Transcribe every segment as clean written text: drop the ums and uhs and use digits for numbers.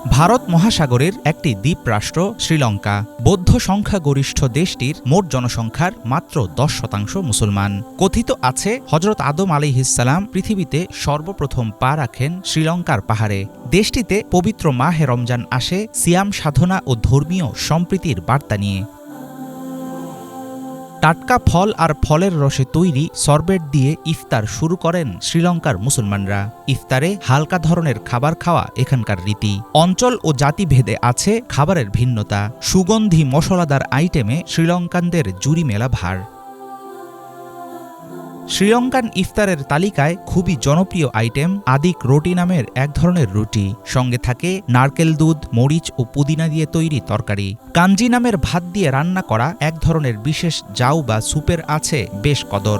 ভারত মহাসাগরের একটি দ্বীপরাষ্ট্র শ্রীলঙ্কা। বৌদ্ধ সংখ্যাগরিষ্ঠ দেশটির মোট জনসংখ্যার মাত্র 10% মুসলমান। কথিত আছে হজরত আদম আলাইহিসসালাম পৃথিবীতে সর্বপ্রথম পা রাখেন শ্রীলঙ্কার পাহাড়ে। দেশটিতে পবিত্র মাহে রমজান আসে সিয়াম সাধনা ও ধর্মীয় সম্প্রীতির বার্তা নিয়ে। টাটকা ফল আর ফলের রসে তৈরি সরবেট দিয়ে ইফতার শুরু করেন শ্রীলঙ্কার মুসলমানরা। ইফতারে হালকা ধরনের খাবার খাওয়া এখানকার রীতি। অঞ্চল ও জাতিভেদে আছে খাবারের ভিন্নতা। সুগন্ধি মশলাদার আইটেমে শ্রীলঙ্কানদের জুড়ি মেলা ভার। শ্রীলঙ্কান ইফতারের তালিকায় খুবই জনপ্রিয় আইটেম আদিক রুটি নামের এক ধরনের রুটি। সঙ্গে থাকে নারকেল দুধ, মরিচ ও পুদিনা দিয়ে তৈরি তরকারি। কাঞ্জি নামের ভাত দিয়ে রান্না করা এক ধরনের বিশেষ জাউ বা স্যুপের আছে বেশ কদর।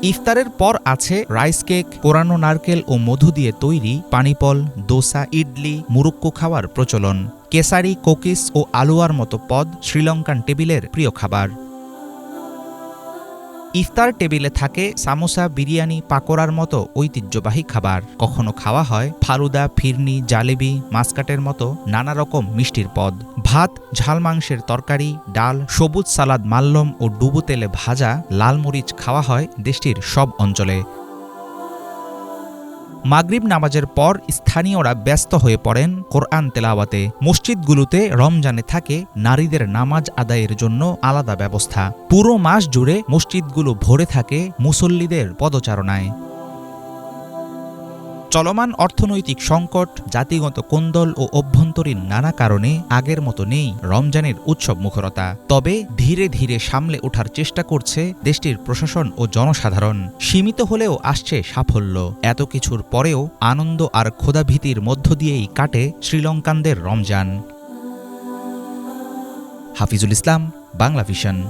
ইফতারের পর আছে রাইস কেক, পোড়ানো নারকেল ও মধু দিয়ে তৈরি পানিপল, দোসা, ইডলি, মুরুক্কু খাওয়ার প্রচলন। কেসারি, কোকিস ও আলুয়ার মতো পদ শ্রীলঙ্কান টেবিলের প্রিয় খাবার। ইফতার টেবিলে থাকে সামোসা, বিরিয়ানি, পাকোড়ার মতো ঐতিহ্যবাহী খাবার। কখনো খাওয়া হয় ফালুদা, ফিরনি, জালেবি, মাসকাটের মতো নানা রকম মিষ্টির পদ। ভাত, ঝাল মাংসের তরকারি, ডাল, সবুজ সালাদ, মাল্যম ও ডুবো তেলে ভাজা লাল মরিচ খাওয়া হয় দেশটির সব অঞ্চলে। মাগরিব নামাজের পর স্থানীয়রা ব্যস্ত হয়ে পড়েন কোরআন তেলাওয়াতে। মসজিদগুলোতে রমজানে থাকে নারীদের নামাজ আদায়ের জন্য আলাদা ব্যবস্থা। পুরো মাস জুড়ে মসজিদগুলো ভরে থাকে মুসল্লিদের পদচারণায়। চলমান অর্থনৈতিক সংকট, জাতিগত কোন্দল ও অভ্যন্তরীণ নানা কারণে আগের মতো নেই রমজানের উৎসব মুখরতা। তবে ধীরে ধীরে সামলে ওঠার চেষ্টা করছে দেশটির প্রশাসন ও জনসাধারণ। সীমিত হলেও আসছে সাফল্য। এত কিছুর পরেও আনন্দ আর ক্ষুধাভীতির মধ্য দিয়েই কাটে শ্রীলঙ্কানদের রমজান। হাফিজুল ইসলাম, বাংলা ভিশন।